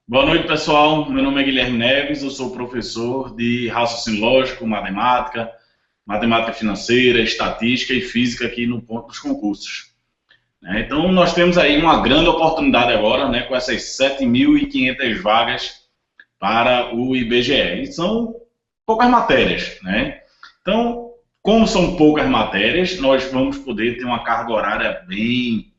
Boa noite, pessoal. Meu nome é Guilherme Neves, eu sou professor de raciocínio lógico, matemática, matemática financeira, estatística e física aqui no Ponto dos Concursos. Então, nós temos aí uma grande oportunidade agora, com essas 7.500 vagas para o IBGE. E são poucas matérias, Então, como são poucas matérias, nós vamos poder ter uma carga horária bem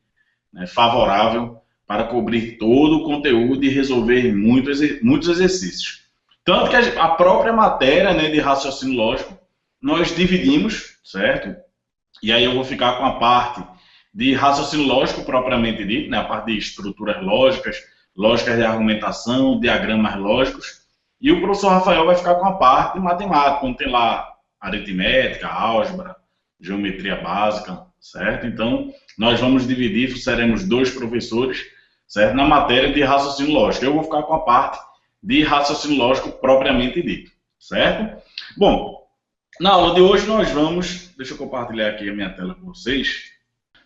favorável para cobrir todo o conteúdo e resolver muitos exercícios. Tanto que a própria matéria de raciocínio lógico, nós dividimos, certo? E aí eu vou ficar com a parte de raciocínio lógico propriamente dito, a parte de estruturas lógicas, lógicas de argumentação, diagramas lógicos, e o professor Rafael vai ficar com a parte de matemática, onde tem lá aritmética, álgebra, geometria básica, certo? Então, nós vamos dividir, seremos 2 professores, certo? Na matéria de raciocínio lógico. Eu vou ficar com a parte de raciocínio lógico propriamente dito, certo? Bom, na aula de hoje nós vamos... Deixa eu compartilhar aqui a minha tela com vocês.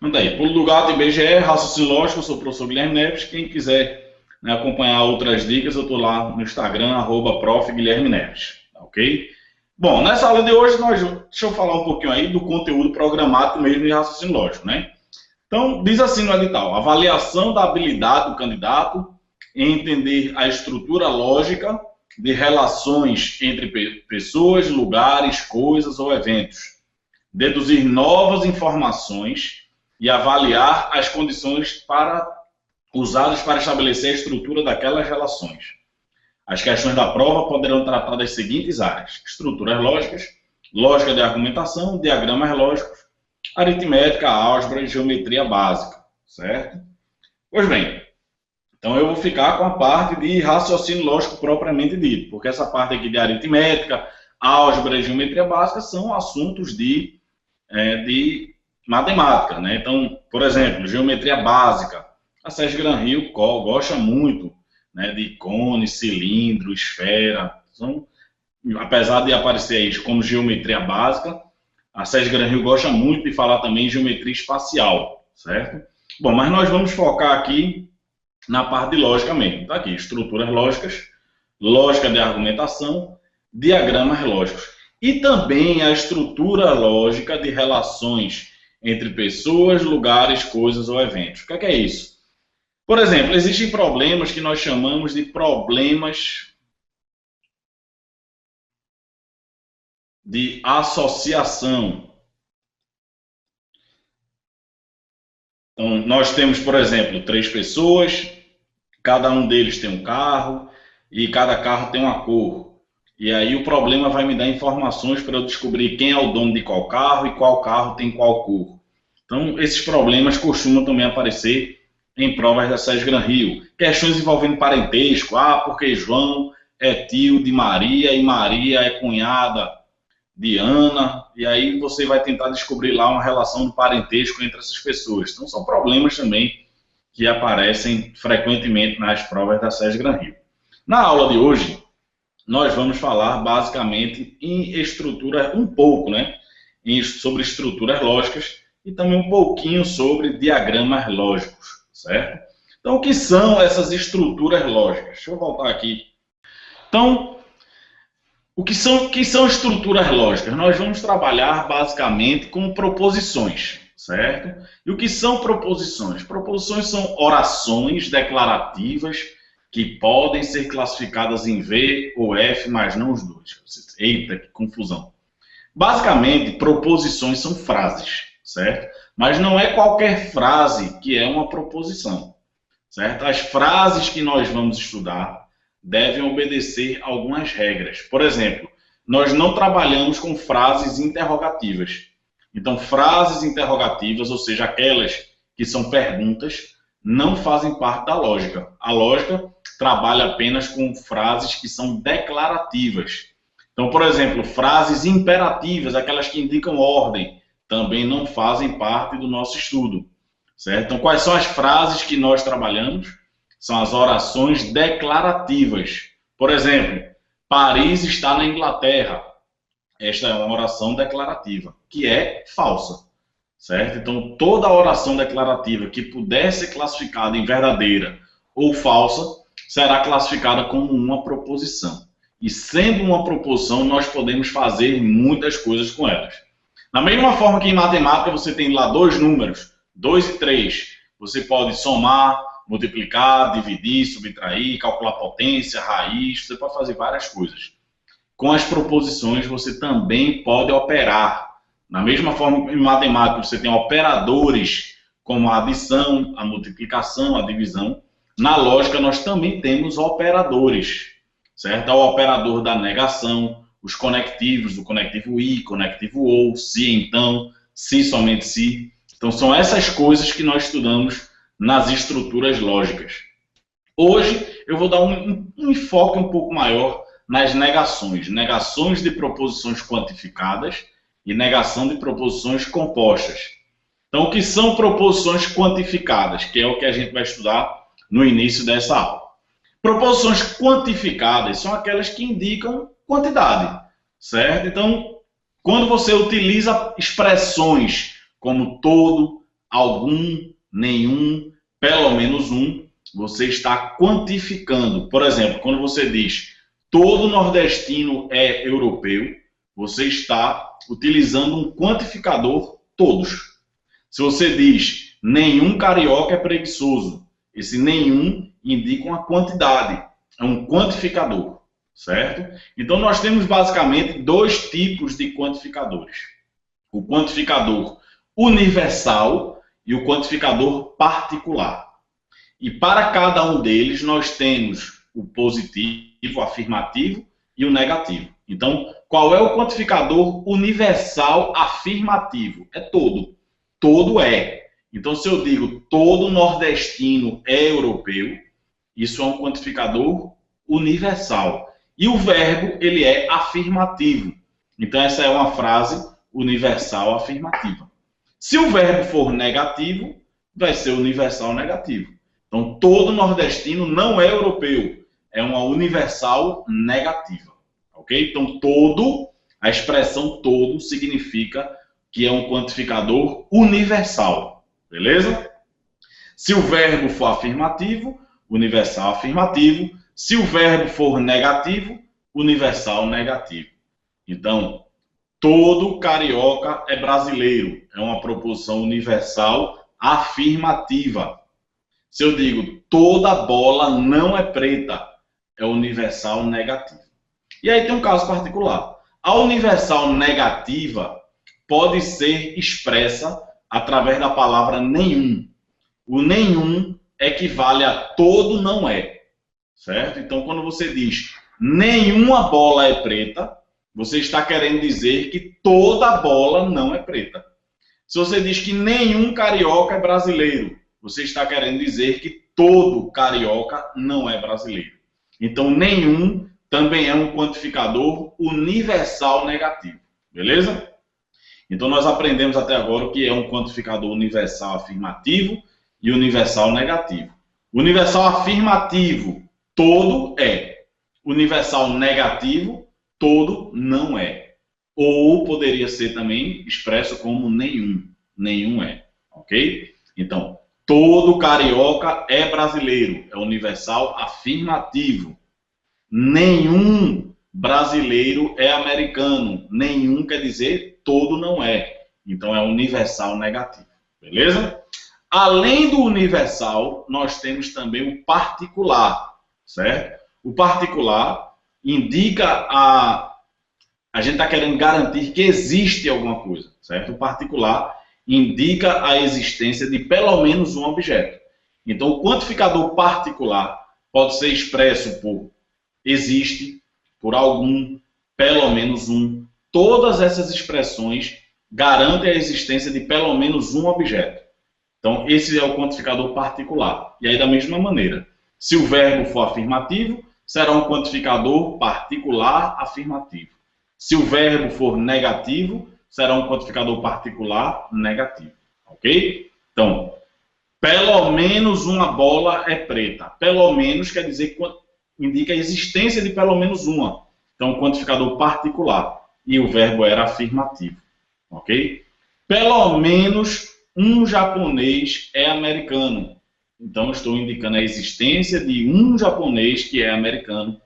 Então, aí, Pulo do Gato, IBGE, raciocínio lógico, eu sou o professor Guilherme Neves. Quem quiser acompanhar outras dicas, eu estou lá no Instagram, @prof. Guilherme Neves, ok? Bom, nessa aula de hoje, deixa eu falar um pouquinho aí do conteúdo programático mesmo de raciocínio lógico, Então, diz assim no edital: avaliação da habilidade do candidato em entender a estrutura lógica de relações entre pessoas, lugares, coisas ou eventos, deduzir novas informações e avaliar as condições usadas para estabelecer a estrutura daquelas relações. As questões da prova poderão tratar das seguintes áreas: estruturas lógicas, lógica de argumentação, diagramas lógicos, aritmética, álgebra e geometria básica, certo? Pois bem, então eu vou ficar com a parte de raciocínio lógico propriamente dito, porque essa parte aqui de aritmética, álgebra e geometria básica são assuntos de matemática, Então, por exemplo, geometria básica, a Sérgio Granrio gosta muito de cone, cilindro, esfera. Apesar de aparecer aí como geometria básica, a Sérgio Granrio gosta muito de falar também em geometria espacial, certo? Bom, mas nós vamos focar aqui na parte de lógica mesmo. Tá aqui, estruturas lógicas, lógica de argumentação, diagramas lógicos. E também a estrutura lógica de relações entre pessoas, lugares, coisas ou eventos. O que é isso? Por exemplo, existem problemas que nós chamamos de problemas de associação. Então, nós temos, por exemplo, 3 pessoas, cada um deles tem um carro e cada carro tem uma cor. E aí o problema vai me dar informações para eu descobrir quem é o dono de qual carro e qual carro tem qual cor. Então, esses problemas costumam também aparecer em provas da Sérgio Granrio. Questões envolvendo parentesco, porque João é tio de Maria e Maria é cunhada de Ana, e aí você vai tentar descobrir lá uma relação de parentesco entre essas pessoas. Então, são problemas também que aparecem frequentemente nas provas da Sérgio Granrio. Na aula de hoje, nós vamos falar basicamente em estrutura, um pouco, sobre estruturas lógicas e também um pouquinho sobre diagramas lógicos, certo? Então, o que são essas estruturas lógicas? Deixa eu voltar aqui. Então, o que são estruturas lógicas? Nós vamos trabalhar basicamente com proposições, certo? E o que são proposições? Proposições são orações declarativas que podem ser classificadas em V ou F, mas não os dois. Eita, que confusão. Basicamente, proposições são frases, certo? Mas não é qualquer frase que é uma proposição, certo? As frases que nós vamos estudar devem obedecer algumas regras. Por exemplo, nós não trabalhamos com frases interrogativas. Então, frases interrogativas, ou seja, aquelas que são perguntas, não fazem parte da lógica. A lógica trabalha apenas com frases que são declarativas. Então, por exemplo, frases imperativas, aquelas que indicam ordem, também não fazem parte do nosso estudo, certo? Então, quais são as frases que nós trabalhamos? São as orações declarativas. Por exemplo, Paris está na Inglaterra. Esta é uma oração declarativa, que é falsa. certo? Então, toda oração declarativa que puder ser classificada em verdadeira ou falsa será classificada como uma proposição. E sendo uma proposição, nós podemos fazer muitas coisas com elas. Da mesma forma que em matemática você tem lá dois números, 2 e 3, você pode somar, multiplicar, dividir, subtrair, calcular potência, raiz, você pode fazer várias coisas. Com as proposições você também pode operar. Da mesma forma que em matemática você tem operadores como a adição, a multiplicação, a divisão, na lógica nós também temos operadores, certo? O operador da negação, os conectivos, o conectivo e, conectivo ou, se então, se somente se. Então são essas coisas que nós estudamos nas estruturas lógicas. Hoje eu vou dar um enfoque um pouco maior nas negações. Negações de proposições quantificadas e negação de proposições compostas. Então, o que são proposições quantificadas? Que é o que a gente vai estudar no início dessa aula. Proposições quantificadas são aquelas que indicam quantidade, certo? Então, quando você utiliza expressões como todo, algum, nenhum, pelo menos um, você está quantificando. Por exemplo, quando você diz todo nordestino é europeu, você está utilizando um quantificador todos. Se você diz nenhum carioca é preguiçoso, esse nenhum indica uma quantidade, é um quantificador, certo? Então nós temos basicamente dois tipos de quantificadores. O quantificador universal e o quantificador particular. E para cada um deles nós temos o positivo, o afirmativo e o negativo. Então, qual é o quantificador universal afirmativo? É todo. Todo é. Então, se eu digo todo nordestino é europeu, isso é um quantificador universal. E o verbo, ele é afirmativo. Então, essa é uma frase universal afirmativa. Se o verbo for negativo, vai ser universal negativo. Então, todo nordestino não é europeu. É uma universal negativa. Ok? Então, todo, a expressão todo significa que é um quantificador universal. Beleza? Se o verbo for afirmativo, universal afirmativo. Se o verbo for negativo, universal negativo. Então, todo carioca é brasileiro. É uma proposição universal afirmativa. Se eu digo toda bola não é preta, é universal negativo. E aí tem um caso particular. A universal negativa pode ser expressa através da palavra nenhum. O nenhum equivale a todo não é, certo? Então, quando você diz nenhuma bola é preta, você está querendo dizer que toda bola não é preta. Se você diz que nenhum carioca é brasileiro, você está querendo dizer que todo carioca não é brasileiro. Então, nenhum também é um quantificador universal negativo. Beleza? Então, nós aprendemos até agora o que é um quantificador universal afirmativo e universal negativo. Universal afirmativo, todo é. Universal negativo, todo não é. Ou poderia ser também expresso como nenhum. Nenhum é. Ok? Então, todo carioca é brasileiro. É universal afirmativo. Nenhum brasileiro é americano. Nenhum quer dizer todo não é. Então é universal negativo. Beleza? Além do universal, nós temos também o particular. Certo? O particular indica a gente está querendo garantir que existe alguma coisa. Certo? O particular indica a existência de pelo menos um objeto. Então o quantificador particular pode ser expresso por existe, por algum, pelo menos um. Todas essas expressões garantem a existência de pelo menos um objeto. Então, esse é o quantificador particular. E aí, da mesma maneira, se o verbo for afirmativo, será um quantificador particular afirmativo. Se o verbo for negativo, será um quantificador particular negativo. Ok? Então, pelo menos uma bola é preta. Pelo menos quer dizer que indica a existência de pelo menos uma. Então, um quantificador particular. E o verbo era afirmativo. Ok? Pelo menos um japonês é americano. Então, estou indicando a existência de um japonês que é americano.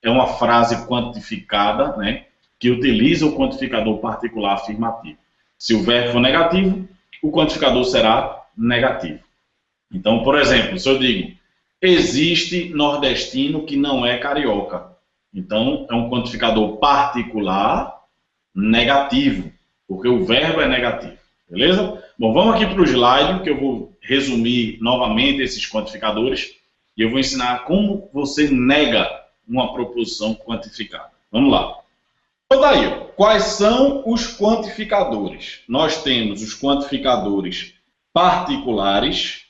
É uma frase quantificada, né, que utiliza o quantificador particular afirmativo. Se o verbo for negativo, o quantificador será negativo. Então, por exemplo, se eu digo, existe nordestino que não é carioca. Então, é um quantificador particular negativo, porque o verbo é negativo. Beleza? Bom, vamos aqui para o slide, que eu vou resumir novamente esses quantificadores e eu vou ensinar como você nega uma proposição quantificada. Vamos lá. Então, daí, ó, quais são os quantificadores? Nós temos os quantificadores particulares,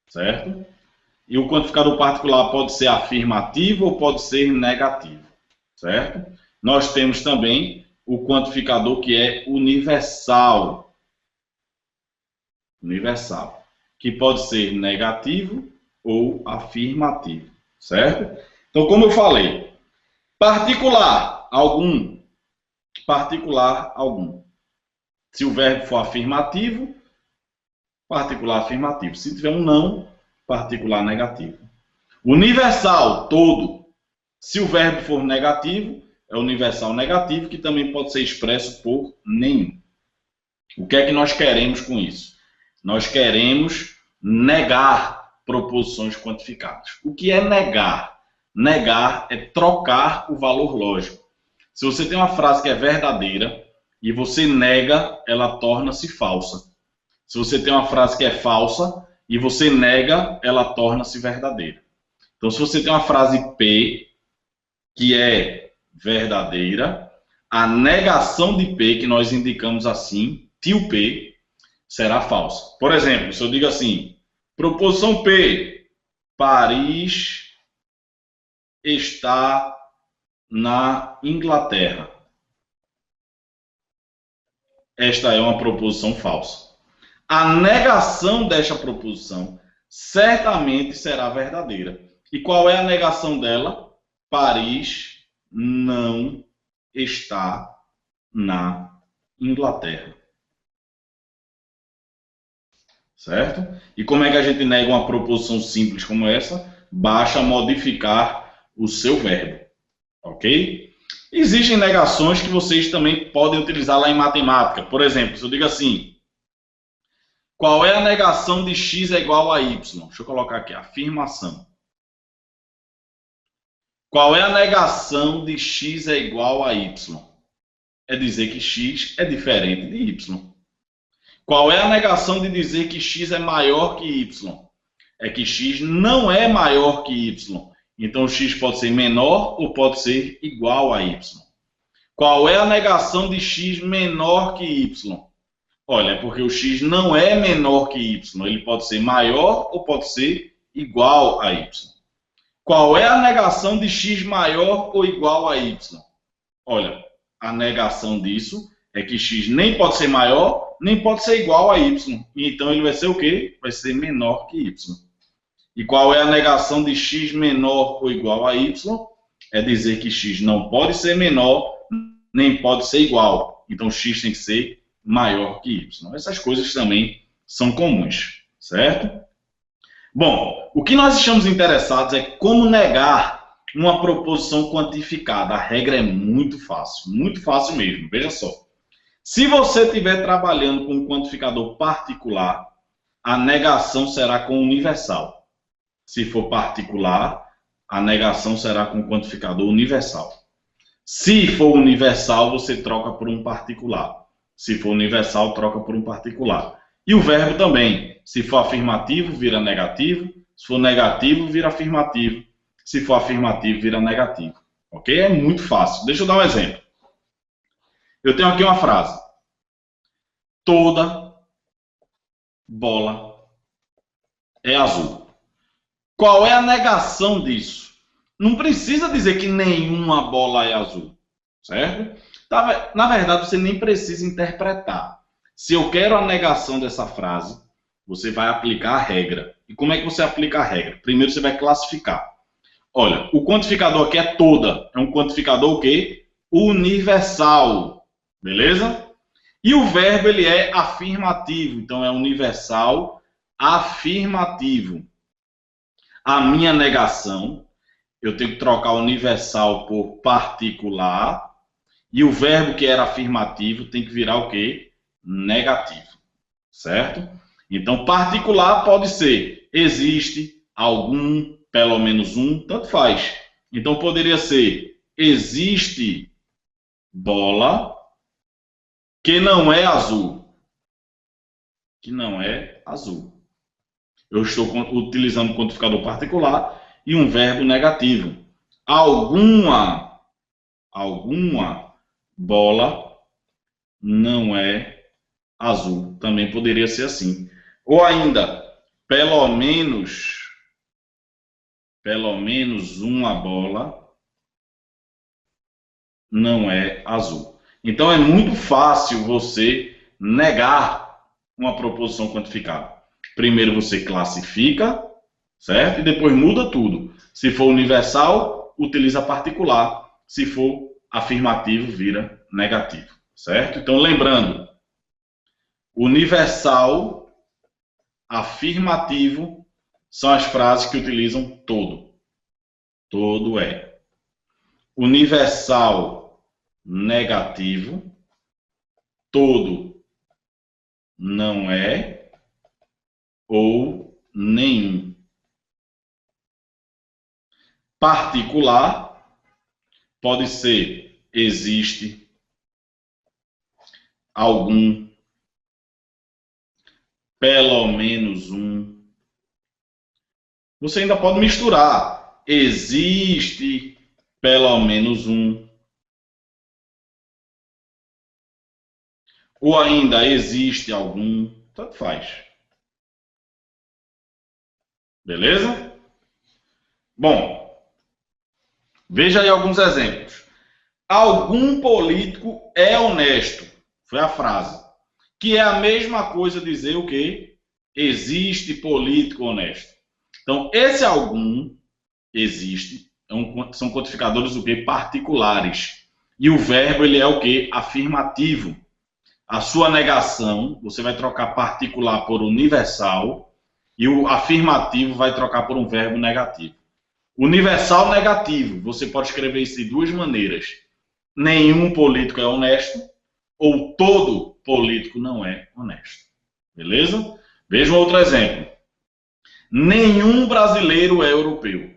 certo? E o quantificador particular pode ser afirmativo ou pode ser negativo, certo? Nós temos também o quantificador que é universal, que pode ser negativo ou afirmativo, certo? Então, como eu falei, particular, algum. Particular, algum. Se o verbo for afirmativo, particular, afirmativo. Se tiver um não, particular, negativo. Universal, todo. Se o verbo for negativo, é universal negativo, que também pode ser expresso por nenhum. O que é que nós queremos com isso? Nós queremos negar proposições quantificadas. O que é negar? Negar é trocar o valor lógico. Se você tem uma frase que é verdadeira e você nega, ela torna-se falsa. Se você tem uma frase que é falsa e você nega, ela torna-se verdadeira. Então, se você tem uma frase P que é verdadeira, a negação de P, que nós indicamos assim, tio P, será falsa. Por exemplo, se eu digo assim, proposição P, Paris está na Inglaterra. Esta é uma proposição falsa. A negação desta proposição certamente será verdadeira. E qual é a negação dela? Paris não está na Inglaterra. Certo? E como é que a gente nega uma proposição simples como essa? Basta modificar o seu verbo. Ok? Existem negações que vocês também podem utilizar lá em matemática. Por exemplo, se eu digo assim, qual é a negação de x é igual a y? Deixa eu colocar aqui, afirmação. Qual é a negação de x é igual a y? É dizer que x é diferente de y. Qual é a negação de dizer que x é maior que y? É que x não é maior que y. Então, x pode ser menor ou pode ser igual a y. Qual é a negação de x menor que y? Olha, é porque o x não é menor que y. Ele pode ser maior ou pode ser igual a y. Qual é a negação de x maior ou igual a y? Olha, a negação disso é que x nem pode ser maior, nem pode ser igual a y. Então, ele vai ser o quê? Vai ser menor que y. E qual é a negação de x menor ou igual a y? É dizer que x não pode ser menor, nem pode ser igual. Então, x tem que ser maior que y. Essas coisas também são comuns, certo? Bom, o que nós estamos interessados é como negar uma proposição quantificada. A regra é muito fácil mesmo, veja só. Se você estiver trabalhando com um quantificador particular, a negação será com universal. Se for particular, a negação será com quantificador universal. Se for universal, você troca por um particular. Se for universal, troca por um particular. E o verbo também. Se for afirmativo, vira negativo. Se for negativo, vira afirmativo. Se for afirmativo, vira negativo. Ok? É muito fácil. Deixa eu dar um exemplo. Eu tenho aqui uma frase. Toda bola é azul. Qual é a negação disso? Não precisa dizer que nenhuma bola é azul, certo? Na verdade, você nem precisa interpretar. Se eu quero a negação dessa frase, você vai aplicar a regra. E como é que você aplica a regra? Primeiro você vai classificar. Olha, o quantificador aqui é toda. É um quantificador o quê? universal, beleza? E o verbo ele é afirmativo, então é universal afirmativo. A minha negação, eu tenho que trocar universal por particular, e o verbo que era afirmativo tem que virar o quê? Negativo, certo? Então, particular pode ser existe, algum, pelo menos um, tanto faz. Então, poderia ser existe bola que não é azul. Que não é azul. Eu estou utilizando o quantificador particular e um verbo negativo. Alguma bola não é azul. Também poderia ser assim. Ou ainda, pelo menos uma bola não é azul. Então é muito fácil você negar uma proposição quantificada. Primeiro você classifica, certo? E depois muda tudo. Se for universal, utiliza particular. Se for afirmativo, vira negativo, certo? Então lembrando, universal, afirmativo são as frases que utilizam todo. Todo é. Universal, negativo. Todo não é. Ou nenhum. Particular pode ser existe, algum, pelo menos um. Você ainda pode misturar. Existe pelo menos um. Ou ainda existe algum. Tanto faz. Beleza? Bom, veja aí alguns exemplos. Algum político é honesto. Foi a frase. Que é a mesma coisa dizer o quê? Existe político honesto. Então, esse algum existe. São quantificadores o quê? Particulares. E o verbo ele é o quê? Afirmativo. A sua negação, você vai trocar particular por universal. E o afirmativo vai trocar por um verbo negativo. Universal negativo, você pode escrever isso de duas maneiras. Nenhum político é honesto ou todo político não é honesto. Beleza? Veja um outro exemplo. Nenhum brasileiro é europeu.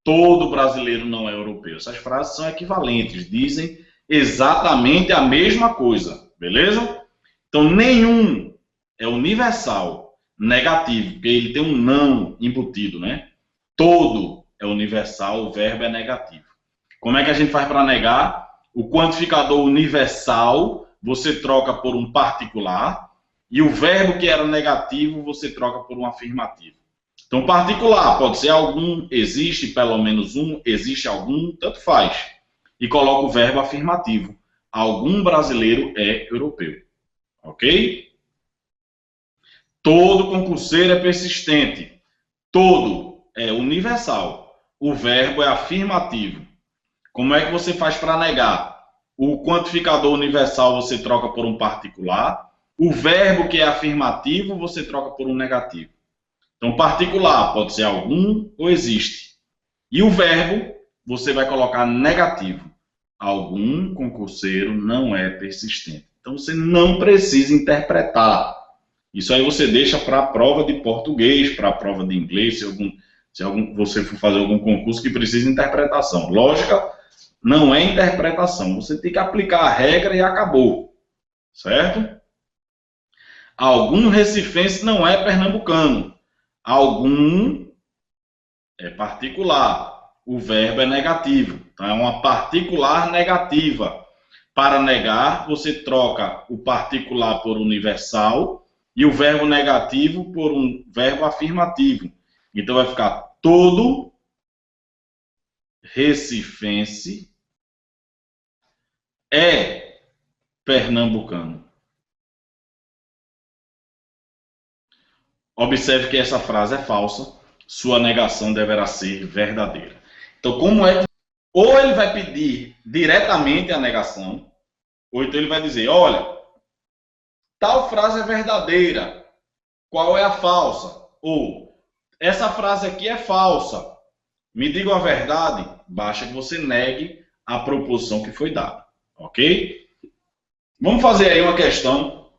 Todo brasileiro não é europeu. Essas frases são equivalentes, dizem exatamente a mesma coisa. Beleza? Então, nenhum é universal, negativo, porque ele tem um não embutido, né? Todo é universal, o verbo é negativo. Como é que a gente faz para negar? O quantificador universal você troca por um particular e o verbo que era negativo você troca por um afirmativo. Então, particular pode ser algum, existe pelo menos um, existe algum, tanto faz. E coloca o verbo afirmativo. Algum brasileiro é europeu. Ok? Todo concurseiro é persistente. Todo é universal. O verbo é afirmativo. Como é que você faz para negar? O quantificador universal você troca por um particular. O verbo que é afirmativo você troca por um negativo. Então, particular pode ser algum ou existe. E o verbo você vai colocar negativo. Algum concurseiro não é persistente. Então, você não precisa interpretar. Isso aí você deixa para a prova de português, para a prova de inglês, se você for fazer algum concurso que precisa de interpretação. Lógica não é interpretação. Você tem que aplicar a regra e acabou. Certo? Algum recifense não é pernambucano. Algum é particular. O verbo é negativo. Então, é uma particular negativa. Para negar, você troca o particular por universal e o verbo negativo por um verbo afirmativo. Então, vai ficar todo recifense é pernambucano. Observe que essa frase é falsa. Sua negação deverá ser verdadeira. Então, como é que Ou ele vai pedir diretamente a negação, ou então ele vai dizer, olha, tal frase é verdadeira, qual é a falsa? Ou, essa frase aqui é falsa, me diga a verdade, basta que você negue a proposição que foi dada, ok? Vamos fazer aí uma questão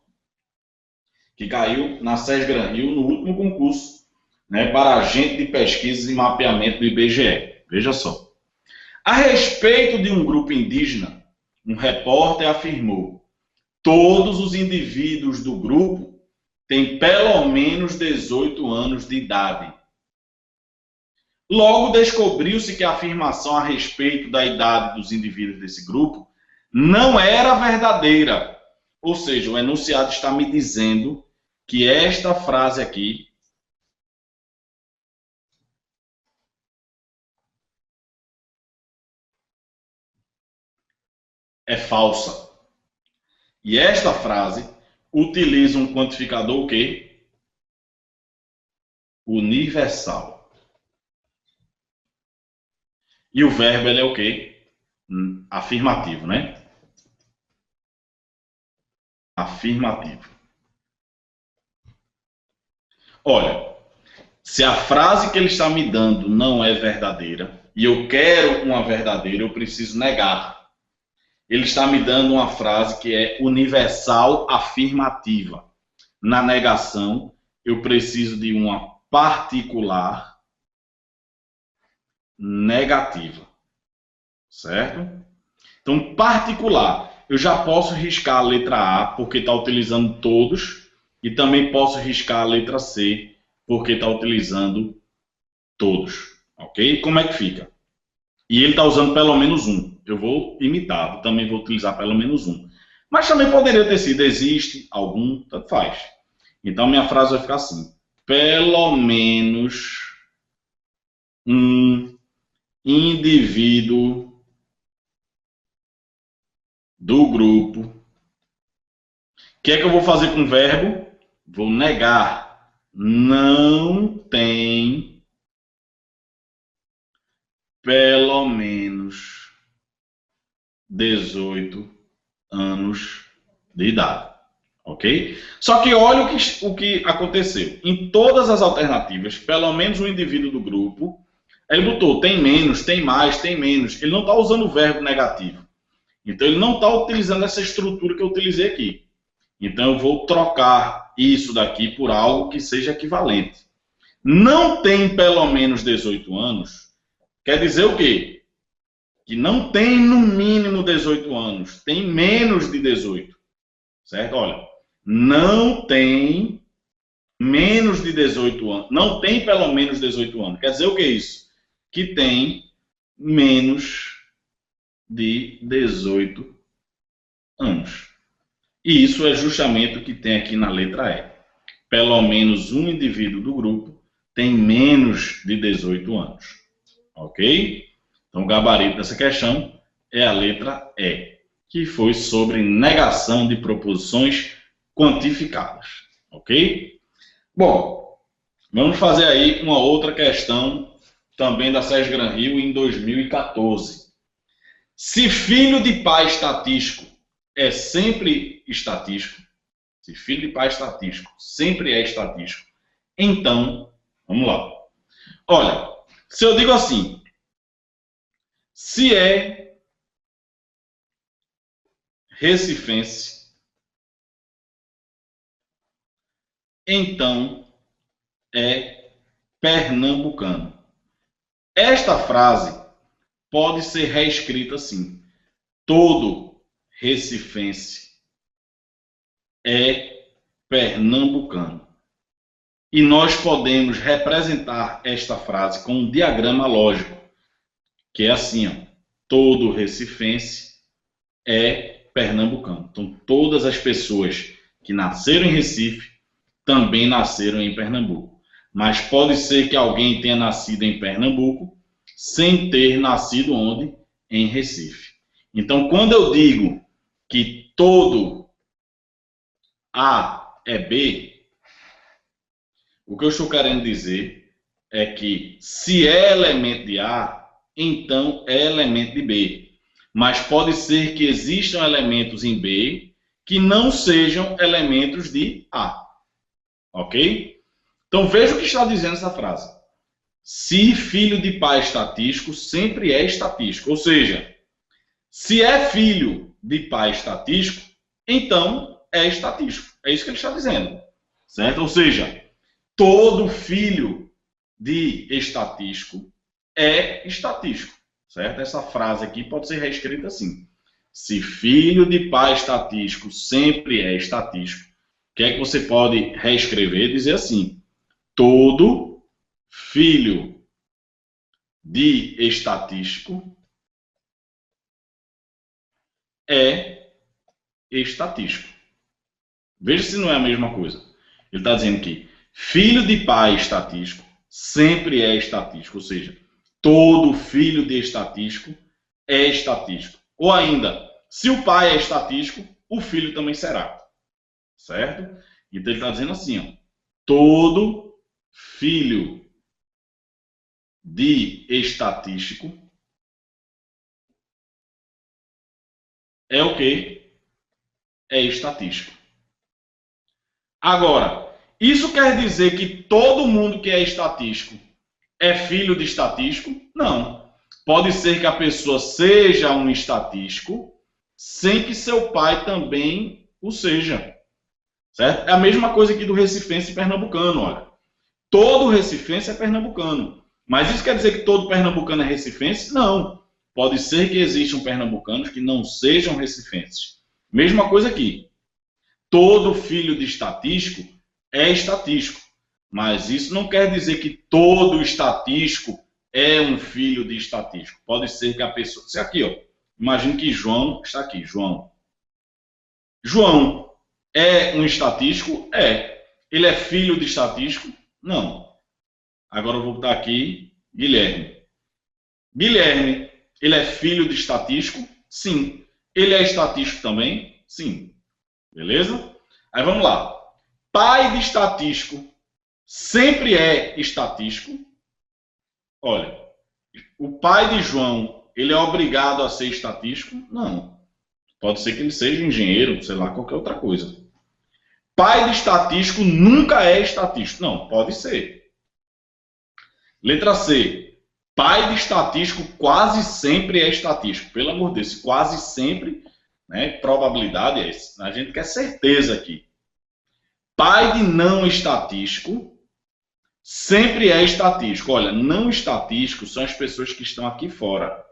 que caiu na Sérgio Granil no último concurso, né, para agente de pesquisa e mapeamento do IBGE. Veja só. A respeito de um grupo indígena, um repórter afirmou: todos os indivíduos do grupo têm pelo menos 18 anos de idade. Logo descobriu-se que a afirmação a respeito da idade dos indivíduos desse grupo não era verdadeira. Ou seja, o enunciado está me dizendo que esta frase aqui é falsa. E esta frase utiliza um quantificador o quê? Universal. E o verbo ele é o quê? Afirmativo, né? Afirmativo. Olha, se a frase que ele está me dando não é verdadeira, e eu quero uma verdadeira, eu preciso negar. Ele está me dando uma frase que é universal afirmativa. Na negação, eu preciso de uma particular negativa. Certo? Então, particular, eu já posso riscar a letra A, porque está utilizando todos, e também posso riscar a letra C, porque está utilizando todos. Ok? Como é que fica? E ele está usando pelo menos um. Eu vou imitar, também vou utilizar pelo menos um. Mas também poderia ter sido existe, algum, tanto faz. Então, minha frase vai ficar assim. Pelo menos um indivíduo do grupo. O que é que eu vou fazer com o verbo? Vou negar. Não tem pelo menos 18 anos de idade. Ok? Só que olha o que aconteceu. Em todas as alternativas, pelo menos um indivíduo do grupo, ele botou tem menos, tem mais, tem menos. Ele não está usando o verbo negativo. Então, ele não está utilizando essa estrutura que eu utilizei aqui. Então, eu vou trocar isso daqui por algo que seja equivalente. Não tem pelo menos 18 anos, quer dizer o quê? Que não tem no mínimo 18 anos, tem menos de 18. Certo? Olha, não tem menos de 18 anos, não tem pelo menos 18 anos. Quer dizer o que é isso? Que tem menos de 18 anos. E isso é justamente o que tem aqui na letra E. Pelo menos um indivíduo do grupo tem menos de 18 anos. Ok? Então, o gabarito dessa questão é a letra E, que foi sobre negação de proposições quantificadas. Ok? Bom, vamos fazer aí uma outra questão também da Sérgio Granil em 2014. Se filho de pai estatístico é sempre estatístico, se filho de pai estatístico sempre é estatístico, então, vamos lá. Olha, se eu digo assim, se é recifense, então é pernambucano. Esta frase pode ser reescrita assim: todo recifense é pernambucano. E nós podemos representar esta frase com um diagrama lógico, que é assim, ó, todo recifense é pernambucano. Então, todas as pessoas que nasceram em Recife também nasceram em Pernambuco. Mas pode ser que alguém tenha nascido em Pernambuco sem ter nascido onde? Em Recife. Então, quando eu digo que todo A é B, o que eu estou querendo dizer é que se é elemento de A, então é elemento de B. Mas pode ser que existam elementos em B que não sejam elementos de A. Ok? Então veja o que está dizendo essa frase. Se filho de pai estatístico, sempre é estatístico. Ou seja, se é filho de pai estatístico, então é estatístico. É isso que ele está dizendo. Certo? Ou seja, todo filho de estatístico é estatístico. Certo? Essa frase aqui pode ser reescrita assim. Se filho de pai estatístico sempre é estatístico, o que é que você pode reescrever e dizer assim? Todo filho de estatístico é estatístico. Veja se não é a mesma coisa. Ele está dizendo que filho de pai estatístico sempre é estatístico, ou seja, todo filho de estatístico é estatístico. Ou ainda, se o pai é estatístico, o filho também será. Certo? Então ele está dizendo assim, ó, todo filho de estatístico é o quê? É estatístico. Agora, isso quer dizer que todo mundo que é estatístico é filho de estatístico? Não. Pode ser que a pessoa seja um estatístico sem que seu pai também o seja. Certo? É a mesma coisa aqui do recifense pernambucano, olha. Todo recifense é pernambucano. Mas isso quer dizer que todo pernambucano é recifense? Não. Pode ser que existam pernambucanos que não sejam recifenses. Mesma coisa aqui. Todo filho de estatístico é estatístico. Mas isso não quer dizer que todo estatístico é um filho de estatístico. Pode ser que a pessoa... Isso aqui, ó. Imagine que João está aqui. João é um estatístico? É. Ele é filho de estatístico? Não. Agora eu vou botar aqui Guilherme. Guilherme, ele é filho de estatístico? Sim. Ele é estatístico também? Sim. Beleza? Aí vamos lá. Pai de estatístico sempre é estatístico? Olha, o pai de João, ele é obrigado a ser estatístico? Não. Pode ser que ele seja engenheiro, sei lá, qualquer outra coisa. Pai de estatístico nunca é estatístico? Não, pode ser. Letra C. Pai de estatístico quase sempre é estatístico. Pelo amor de Deus, quase sempre, né? Probabilidade é essa. A gente quer certeza aqui. Pai de não estatístico sempre é estatístico. Olha, não estatísticos são as pessoas que estão aqui fora.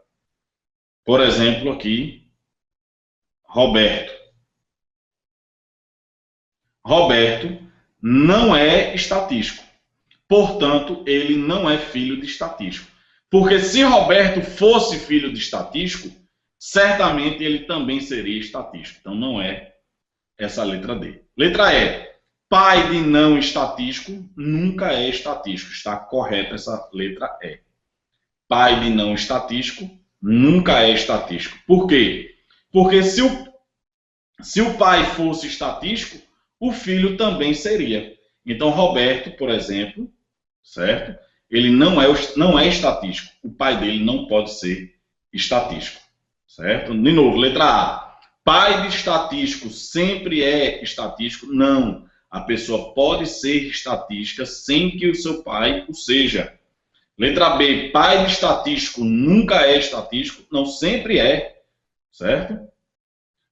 Por exemplo, aqui, Roberto. Roberto não é estatístico. Portanto, ele não é filho de estatístico. Porque se Roberto fosse filho de estatístico, certamente ele também seria estatístico. Então, não é essa letra D. Letra E. Pai de não estatístico nunca é estatístico. Está correta essa letra E. Pai de não estatístico nunca é estatístico. Por quê? Porque se o pai fosse estatístico, o filho também seria. Então, Roberto, por exemplo, certo? Ele não é estatístico. O pai dele não pode ser estatístico. Certo? De novo, letra A. Pai de estatístico sempre é estatístico? Não. A pessoa pode ser estatística sem que o seu pai o seja. Letra B. Pai de estatístico nunca é estatístico? Não, sempre é. Certo?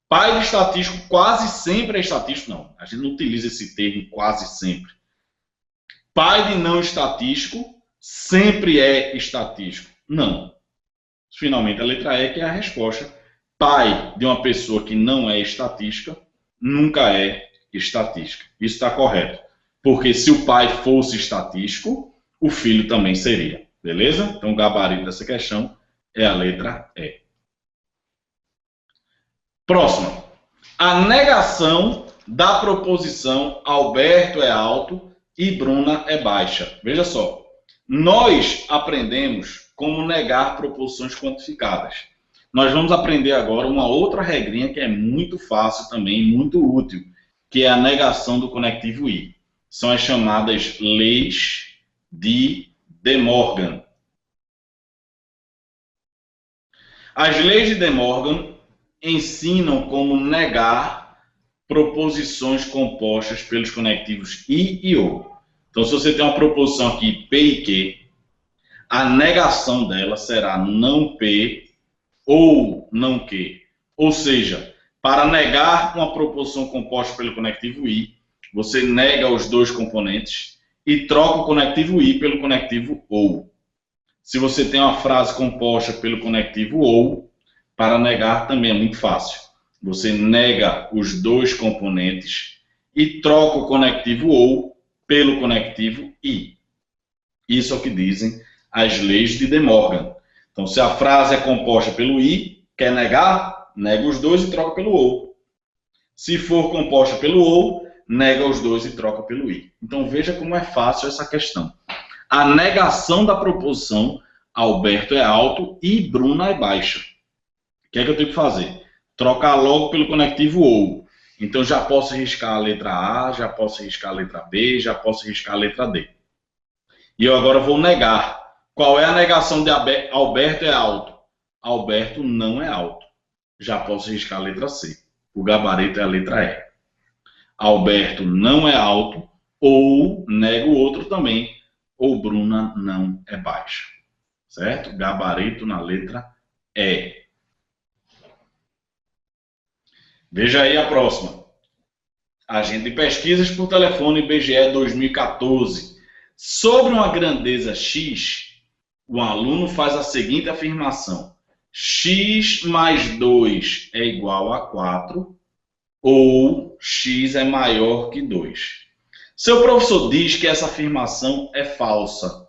Pai de estatístico quase sempre é estatístico? Não. A gente não utiliza esse termo quase sempre. Pai de não estatístico sempre é estatístico? Não. Finalmente, a letra E, que é a resposta. Pai de uma pessoa que não é estatística nunca é estatística. Isso está correto. Porque se o pai fosse estatístico, o filho também seria. Beleza? Então, o gabarito dessa questão é a letra E. Próxima. A negação da proposição Alberto é alto e Bruna é baixa. Veja só. Nós aprendemos como negar proposições quantificadas. Nós vamos aprender agora uma outra regrinha que é muito fácil também, muito útil, que é a negação do conectivo I. São as chamadas leis de De Morgan. As leis de De Morgan ensinam como negar proposições compostas pelos conectivos I e O. Então, se você tem uma proposição aqui P e Q, a negação dela será não P ou não Q. Ou seja, para negar uma proposição composta pelo conectivo I, você nega os dois componentes e troca o conectivo I pelo conectivo OU. Se você tem uma frase composta pelo conectivo OU, para negar também é muito fácil. Você nega os dois componentes e troca o conectivo OU pelo conectivo I. Isso é o que dizem as leis de De Morgan. Então, se a frase é composta pelo I, quer negar? Nega os dois e troca pelo OU. Se for composta pelo OU, nega os dois e troca pelo I. Então, veja como é fácil essa questão. A negação da proposição Alberto é alto e Bruna é baixa. O que é que eu tenho que fazer? Trocar logo pelo conectivo OU. Então, já posso riscar a letra A, já posso riscar a letra B, já posso riscar a letra D. E eu agora vou negar. Qual é a negação de Alberto é alto? Alberto não é alto. Já posso riscar a letra C. O gabarito é a letra E. Alberto não é alto, ou nego o outro também, ou Bruna não é baixa. Certo? Gabarito na letra E. Veja aí a próxima. Agente de pesquisas por telefone IBGE 2014. Sobre uma grandeza X, o aluno faz a seguinte afirmação: x mais 2 é igual a 4, ou x é maior que 2. Seu professor diz que essa afirmação é falsa.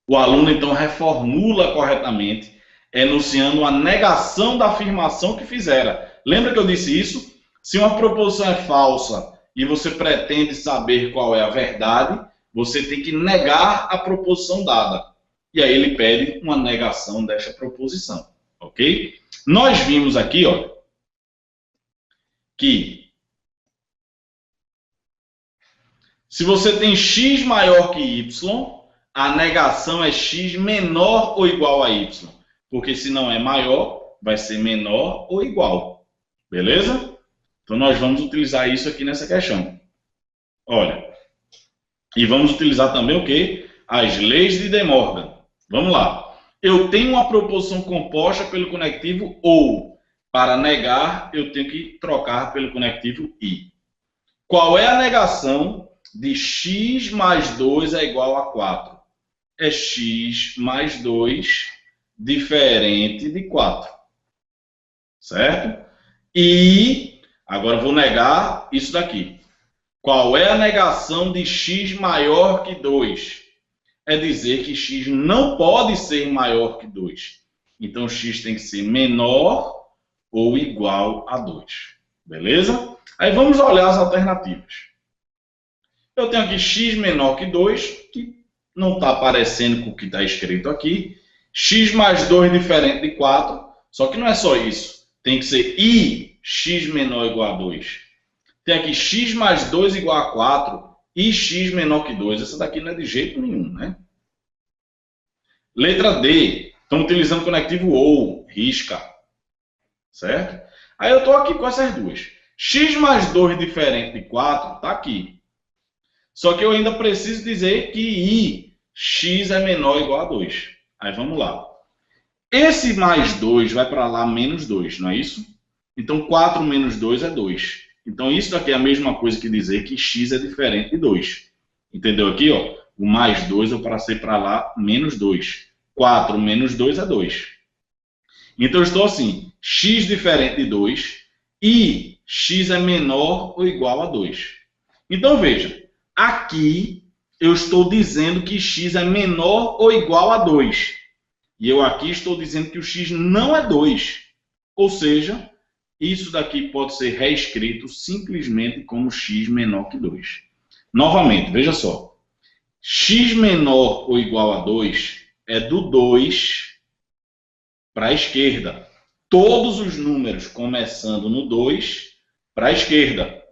O aluno, então, reformula corretamente, enunciando a negação da afirmação que fizera. Lembra que eu disse isso? Se uma proposição é falsa e você pretende saber qual é a verdade, você tem que negar a proposição dada. E aí ele pede uma negação desta proposição. Ok? Nós vimos aqui, ó, que se você tem x maior que y, a negação é x menor ou igual a y. Porque se não é maior, vai ser menor ou igual. Beleza? Então nós vamos utilizar isso aqui nessa questão. Olha. E vamos utilizar também o quê? As leis de De Morgan. Vamos lá. Eu tenho uma proposição composta pelo conectivo OU. Para negar, eu tenho que trocar pelo conectivo I. Qual é a negação de x mais 2 é igual a 4? É x mais 2 diferente de 4. Certo? E agora eu vou negar isso daqui. Qual é a negação de x maior que 2? É dizer que x não pode ser maior que 2. Então, x tem que ser menor ou igual a 2. Beleza? Aí vamos olhar as alternativas. Eu tenho aqui x menor que 2, que não está aparecendo com o que está escrito aqui. X mais 2 diferente de 4. Só que não é só isso. Tem que ser i x menor ou igual a 2. Tem aqui x mais 2 igual a 4 e x menor que 2. Essa daqui não é de jeito nenhum, né? Letra D. Estamos utilizando o conectivo OU. Risca. Certo? Aí eu estou aqui com essas duas. X mais 2 diferente de 4 está aqui. Só que eu ainda preciso dizer que i x é menor ou igual a 2. Aí vamos lá. Esse mais 2 vai para lá menos 2, não é isso? Então 4 menos 2 é 2. Então, isso daqui é a mesma coisa que dizer que x é diferente de 2. Entendeu aqui? Ó? O mais 2 eu passei para lá menos 2. 4 menos 2 é 2. Então, eu estou assim, x diferente de 2 e x é menor ou igual a 2. Então, veja, aqui eu estou dizendo que x é menor ou igual a 2. E eu aqui estou dizendo que o x não é 2. Ou seja, isso daqui pode ser reescrito simplesmente como x menor que 2. Novamente, veja só. X menor ou igual a 2 é do 2 para a esquerda. Todos os números começando no 2 para a esquerda.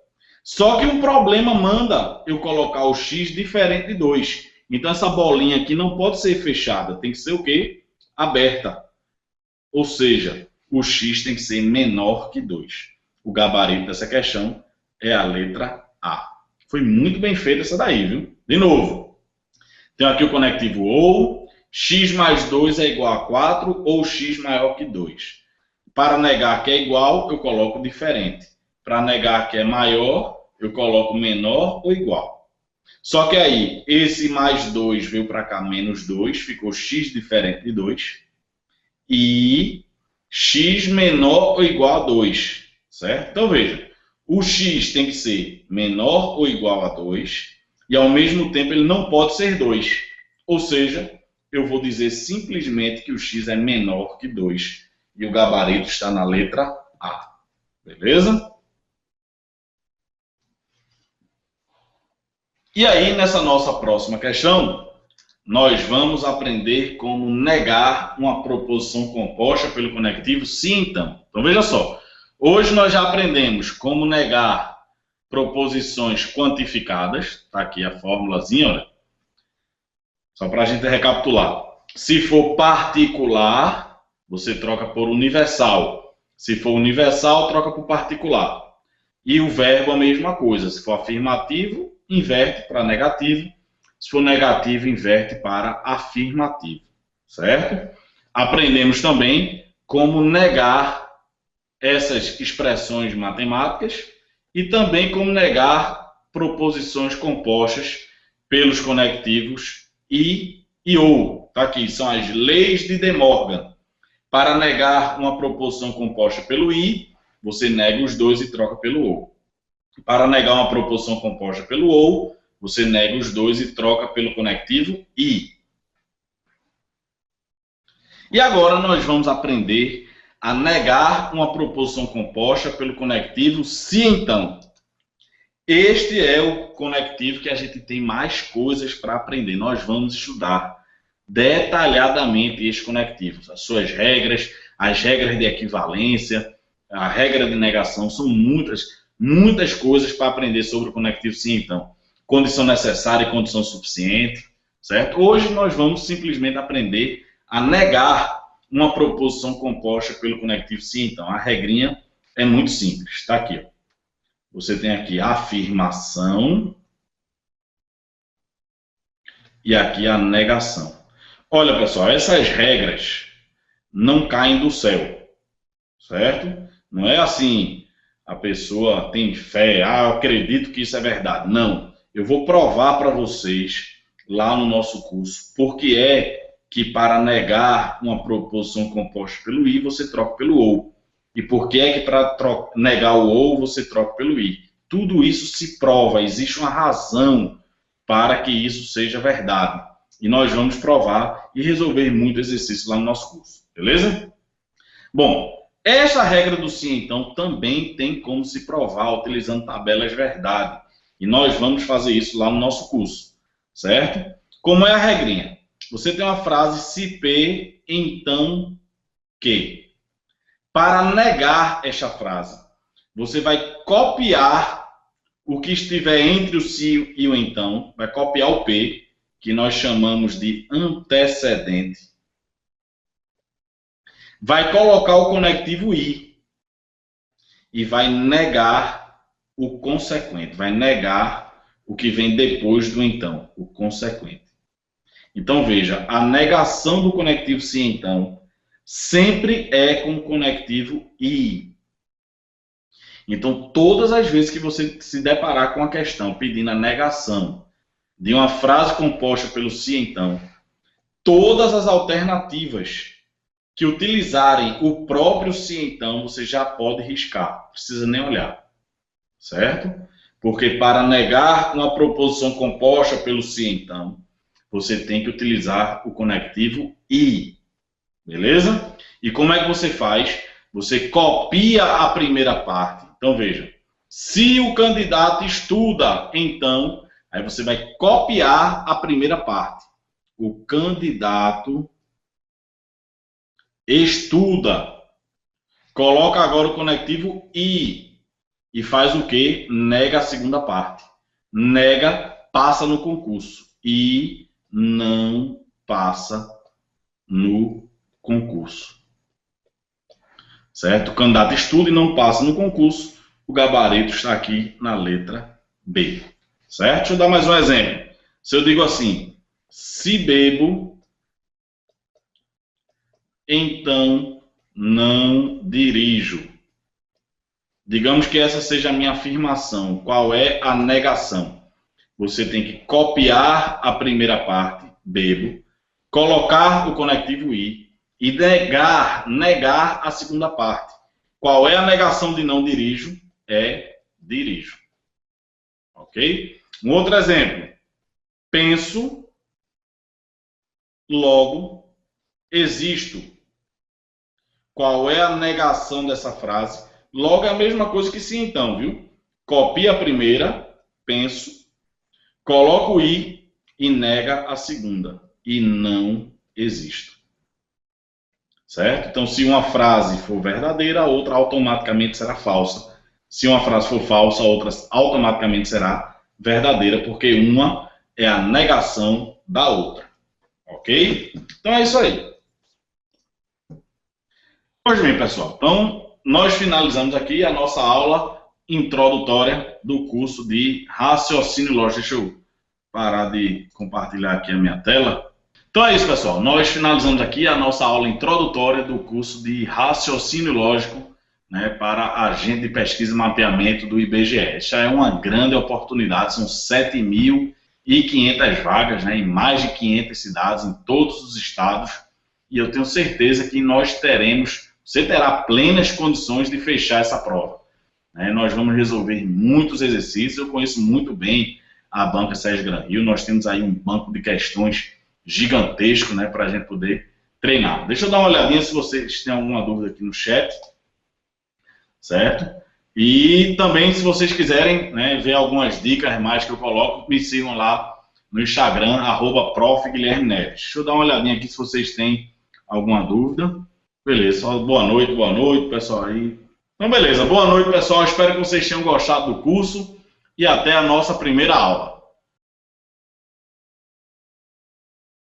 Só que um problema manda eu colocar o x diferente de 2. Então essa bolinha aqui não pode ser fechada. Tem que ser o quê? aberta. Ou seja, o x tem que ser menor que 2. O gabarito dessa questão é a letra A. Foi muito bem feita essa daí, viu? De novo, tem aqui o conectivo ou, x mais 2 é igual a 4 ou x maior que 2. Para negar que é igual, eu coloco diferente. Para negar que é maior, eu coloco menor ou igual. Só que aí, esse mais 2 veio para cá, menos 2, ficou x diferente de 2. E x menor ou igual a 2, certo? Então, veja, o x tem que ser menor ou igual a 2, e ao mesmo tempo ele não pode ser 2. Ou seja, eu vou dizer simplesmente que o x é menor que 2. E o gabarito está na letra A. Beleza? E aí, nessa nossa próxima questão, nós vamos aprender como negar uma proposição composta pelo conectivo sim, então. Então, veja só. Hoje nós já aprendemos como negar proposições quantificadas. Está aqui a formulazinha, olha. Só para a gente recapitular. Se for particular, você troca por universal. Se for universal, troca por particular. E o verbo a mesma coisa. Se for afirmativo, inverte para negativo. Se for negativo, inverte para afirmativo. Certo? Aprendemos também como negar essas expressões matemáticas e também como negar proposições compostas pelos conectivos e ou. Tá aqui, são as leis de De Morgan. Para negar uma proposição composta pelo i, você nega os dois e troca pelo ou. Para negar uma proposição composta pelo ou, você nega os dois e troca pelo conectivo i. E agora nós vamos aprender a negar uma proposição composta pelo conectivo se então. Este é o conectivo que a gente tem mais coisas para aprender. Nós vamos estudar detalhadamente estes conectivos, as suas regras, as regras de equivalência, a regra de negação, são muitas coisas para aprender sobre o conectivo sim então. Condição necessária e condição suficiente, certo? Hoje nós vamos simplesmente aprender a negar uma proposição composta pelo conectivo sim então. A regrinha é muito simples, está aqui, ó. Você tem aqui a afirmação e aqui a negação. Olha, pessoal, essas regras não caem do céu, certo? Não é assim, a pessoa tem fé, eu acredito que isso é verdade. Não, eu vou provar para vocês lá no nosso curso porque é que para negar uma proposição composta pelo i, você troca pelo ou. E por que é que para negar o ou, você troca pelo i? Tudo isso se prova, existe uma razão para que isso seja verdade. E nós vamos provar e resolver muito exercício lá no nosso curso, beleza? Bom, esta regra do sim, então, também tem como se provar utilizando tabelas verdade. E nós vamos fazer isso lá no nosso curso, certo? Como é a regrinha? Você tem uma frase se P, então que. Para negar esta frase, você vai copiar o que estiver entre o se e o então, vai copiar o P, que nós chamamos de antecedente, vai colocar o conectivo i e vai negar o consequente, vai negar o que vem depois do então, o consequente. Então veja, a negação do conectivo se então sempre é com o conectivo i. Então, todas as vezes que você se deparar com a questão pedindo a negação de uma frase composta pelo se então, todas as alternativas que utilizarem o próprio se então, você já pode riscar, não precisa nem olhar, certo? Porque para negar uma proposição composta pelo se então, você tem que utilizar o conectivo i. Beleza? E como é que você faz? Você copia a primeira parte. Então, veja. Se o candidato estuda, então, aí você vai copiar a primeira parte. O candidato estuda. Coloca agora o conectivo i. E faz o quê? Nega a segunda parte. Nega, passa no concurso. E não passa no concurso. Certo? O candidato estuda e não passa no concurso, o gabarito está aqui na letra B. Certo? Deixa eu dar mais um exemplo. Se eu digo assim, se bebo, então não dirijo. Digamos que essa seja a minha afirmação. Qual é a negação? Você tem que copiar a primeira parte, bebo, colocar o conectivo i e negar a segunda parte. Qual é a negação de não dirijo? É dirijo. Ok? Um outro exemplo. Penso, logo, existo. Qual é a negação dessa frase? Logo é a mesma coisa que sim, então, viu? Copia a primeira, penso, coloca o i e nega a segunda. E não existo. Certo? Então, se uma frase for verdadeira, a outra automaticamente será falsa. Se uma frase for falsa, a outra automaticamente será verdadeira, porque uma é a negação da outra. Ok? Então é isso aí. Pois bem, pessoal. Então, nós finalizamos aqui a nossa aula introdutória do curso de raciocínio lógico. Deixa eu parar de compartilhar aqui a minha tela. Então é isso, pessoal. Nós finalizamos aqui a nossa aula introdutória do curso de raciocínio lógico, né, para agente de pesquisa e mapeamento do IBGE. Essa é uma grande oportunidade, são 7.500 vagas, né, em mais de 500 cidades, em todos os estados, e eu tenho certeza que você terá plenas condições de fechar essa prova. Né? Nós vamos resolver muitos exercícios, eu conheço muito bem a banca Sérgio Gran Rio, nós temos aí um banco de questões gigantesco, né, para a gente poder treinar. Deixa eu dar uma olhadinha se vocês têm alguma dúvida aqui no chat, certo? E também, se vocês quiserem, né, ver algumas dicas mais que eu coloco, me sigam lá no Instagram, @Prof. Guilherme Neves. Deixa eu dar uma olhadinha aqui se vocês têm alguma dúvida. Beleza, boa noite, pessoal aí. Então, beleza, boa noite, pessoal. Espero que vocês tenham gostado do curso e até a nossa primeira aula.